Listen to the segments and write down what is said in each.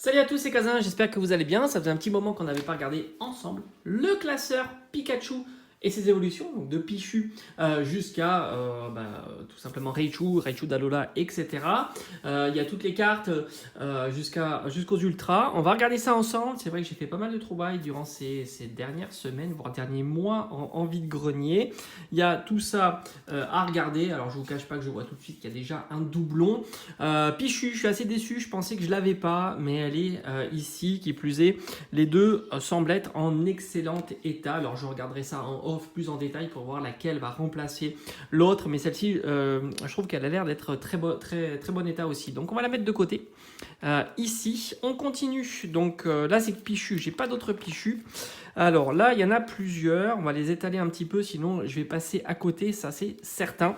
Salut à tous, c'est Kazin, j'espère que vous allez bien. Ça faisait un petit moment qu'on n'avait pas regardé ensemble le classeur Pikachu et ses évolutions, donc de Pichu jusqu'à tout simplement Raichu d'Alola, etc. Il y a toutes les cartes jusqu'aux Ultras. On va regarder ça ensemble. C'est vrai que j'ai fait pas mal de trouvailles durant ces dernières semaines, voire derniers mois en vide-grenier. Il y a tout ça à regarder. Alors je vous cache pas que je vois tout de suite qu'il y a déjà un doublon. Pichu, je suis assez déçu, je pensais que je l'avais pas, mais elle est ici, qui plus est. Les deux semblent être en excellent état. Alors je regarderai ça en off plus en détail pour voir laquelle va remplacer l'autre, mais celle-ci, je trouve qu'elle a l'air d'être très bon état aussi. Donc on va la mettre de côté. Ici, on continue. Donc là c'est Pichu, j'ai pas d'autres Pichu. Alors là, il y en a plusieurs. On va les étaler un petit peu, sinon je vais passer à côté, ça c'est certain.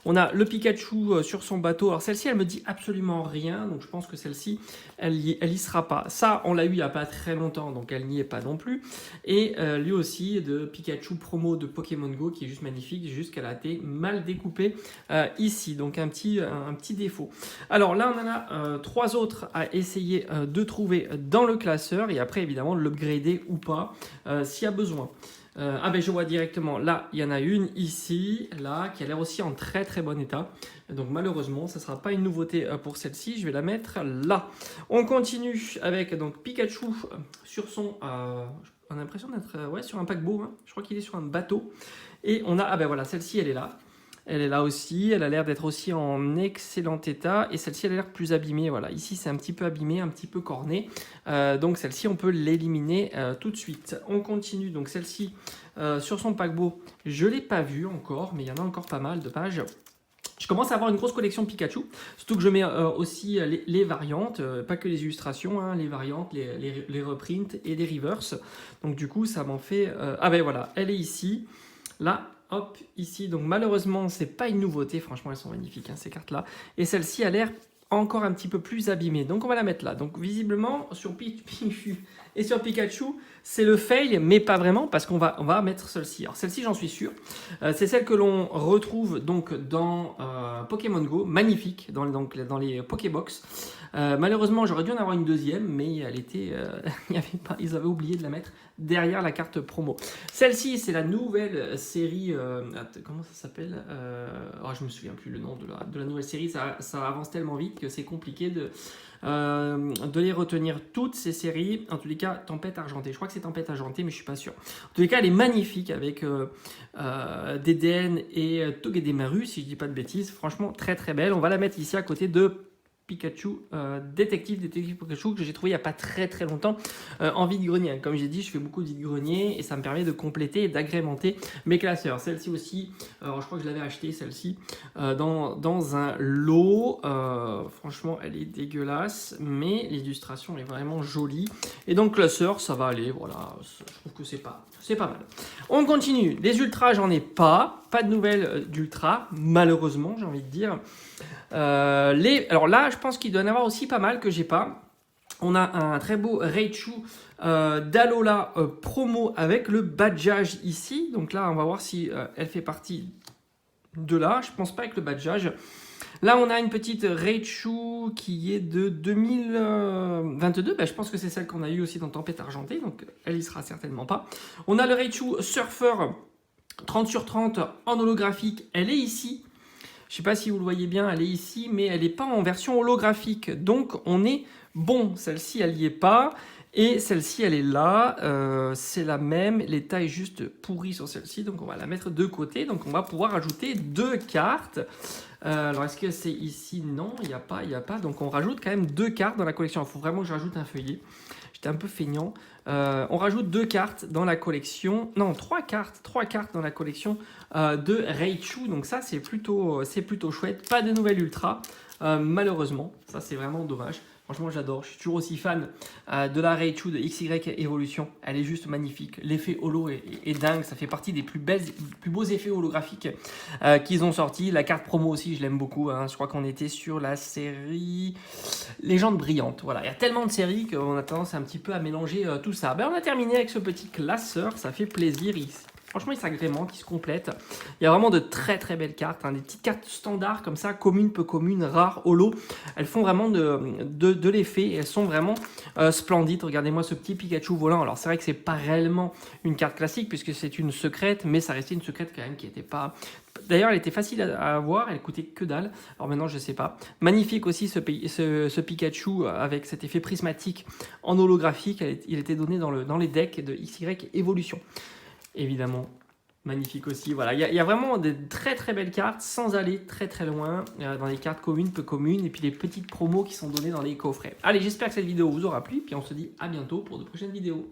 On a le Pikachu sur son bateau. Alors celle-ci, elle me dit absolument rien. Donc je pense que celle-ci, elle y sera pas. Ça, on l'a eu il n'y a pas très longtemps, donc elle n'y est pas non plus. Et lui aussi, de Pikachu promo de Pokémon Go, qui est juste magnifique, juste qu'elle a été mal découpée ici. Donc un petit défaut. Alors là, on en a trois autres à essayer de trouver dans le classeur. Et après, évidemment, l'upgrader ou pas, s'il y a besoin. Je vois directement, là il y en a une ici, là, qui a l'air aussi en très bon état. Donc malheureusement, ça ne sera pas une nouveauté pour celle-ci, je vais la mettre là. On continue avec donc Pikachu sur son... on a l'impression d'être sur un paquebot, hein. Je crois qu'il est sur un bateau. Et on a, voilà, celle-ci elle est là. Elle est là aussi, elle a l'air d'être aussi en excellent état et celle-ci elle a l'air plus abîmée. Voilà, ici c'est un petit peu abîmé, un petit peu corné. Donc celle-ci on peut l'éliminer tout de suite. On continue, donc celle-ci sur son paquebot, je ne l'ai pas vue encore, mais il y en a encore pas mal de pages. Je commence à avoir une grosse collection Pikachu, surtout que je mets aussi les variantes, pas que les illustrations, hein, les variantes, les reprints et les reverse. Donc du coup ça m'en fait... voilà, elle est ici, là. Hop, ici, donc malheureusement, c'est pas une nouveauté. Franchement, elles sont magnifiques, hein, ces cartes-là. Et celle-ci a l'air encore un petit peu plus abîmée. Donc, on va la mettre là. Donc, visiblement, sur Pichu et sur Pikachu, c'est le fail, mais pas vraiment, parce qu'on va mettre celle-ci. Alors, celle-ci, j'en suis sûr. C'est celle que l'on retrouve donc dans Pokémon Go. Magnifique, dans les Pokébox. Malheureusement, j'aurais dû en avoir une deuxième, mais elle était, ils avaient oublié de la mettre derrière la carte promo. Celle-ci, c'est la nouvelle série. Comment ça s'appelle je me souviens plus le nom de la nouvelle série. Ça avance tellement vite que c'est compliqué de les retenir toutes ces séries. En tous les cas, Tempête Argentée. Je crois que c'est Tempête Argentée, mais je suis pas sûr. En tous les cas, elle est magnifique avec DDN et Togedemaru, si je dis pas de bêtises. Franchement, très belle. On va la mettre ici à côté de Pikachu, détective Pikachu, que j'ai trouvé il n'y a pas très longtemps en vide-grenier. Comme j'ai dit, je fais beaucoup de vide-grenier et ça me permet de compléter et d'agrémenter mes classeurs. Celle-ci aussi, je crois que je l'avais acheté celle-ci dans un lot. Franchement, elle est dégueulasse, mais l'illustration est vraiment jolie. Et donc, classeur, ça va aller. Voilà, je trouve que c'est pas mal. On continue. Les ultras, j'en ai pas. Pas de nouvelles d'ultra, malheureusement, j'ai envie de dire. Alors là, je pense qu'il doit y en avoir aussi pas mal que j'ai pas. On a un très beau Raichu d'Alola promo avec le badgeage ici. Donc là, on va voir si elle fait partie de là. Je pense pas avec le badgeage. Là, on a une petite Raichu qui est de 2022. Je pense que c'est celle qu'on a eu aussi dans Tempête Argentée. Donc, elle y sera certainement pas. On a le Raichu Surfer 30 sur 30 en holographique. Elle est ici. Je ne sais pas si vous le voyez bien, elle est ici, mais elle n'est pas en version holographique. Donc, on est bon. Celle-ci, elle n'y est pas. Et celle-ci, elle est là. C'est la même. L'état est juste pourri sur celle-ci. Donc, on va la mettre de côté. Donc, on va pouvoir ajouter deux cartes. Alors, est-ce que c'est ici? Non, il n'y a pas. Donc, on rajoute quand même deux cartes dans la collection. Il faut vraiment que je rajoute un feuillet. J'étais un peu feignant. On rajoute deux cartes dans la collection. Non, trois cartes dans la collection de Raichu. Donc ça, c'est plutôt chouette. Pas de nouvelles ultra, malheureusement. Ça, c'est vraiment dommage. Franchement, j'adore. Je suis toujours aussi fan de la Raichu de XY Evolution. Elle est juste magnifique. L'effet holo est dingue. Ça fait partie des plus beaux effets holographiques qu'ils ont sortis. La carte promo aussi, je l'aime beaucoup. Hein. Je crois qu'on était sur la série Légende brillante. Voilà, il y a tellement de séries qu'on a tendance un petit peu à mélanger tout ça. On a terminé avec ce petit classeur. Ça fait plaisir ici. Franchement, ils s'agrémentent, ils se complètent. Il y a vraiment de très très belles cartes, hein, des petites cartes standards comme ça, communes, peu communes, rares, holo. Elles font vraiment de l'effet et elles sont vraiment splendides. Regardez-moi ce petit Pikachu volant. Alors c'est vrai que c'est pas réellement une carte classique puisque c'est une secrète, mais ça restait une secrète quand même qui n'était pas... D'ailleurs, elle était facile à avoir, elle coûtait que dalle. Alors maintenant, je sais pas. Magnifique aussi ce Pikachu avec cet effet prismatique en holographique. Il était donné dans les decks de XY Evolution. Évidemment, magnifique aussi. Voilà, il y a vraiment des très très belles cartes sans aller très très loin dans les cartes communes, peu communes et puis les petites promos qui sont données dans les coffrets. Allez, j'espère que cette vidéo vous aura plu. Puis on se dit à bientôt pour de prochaines vidéos.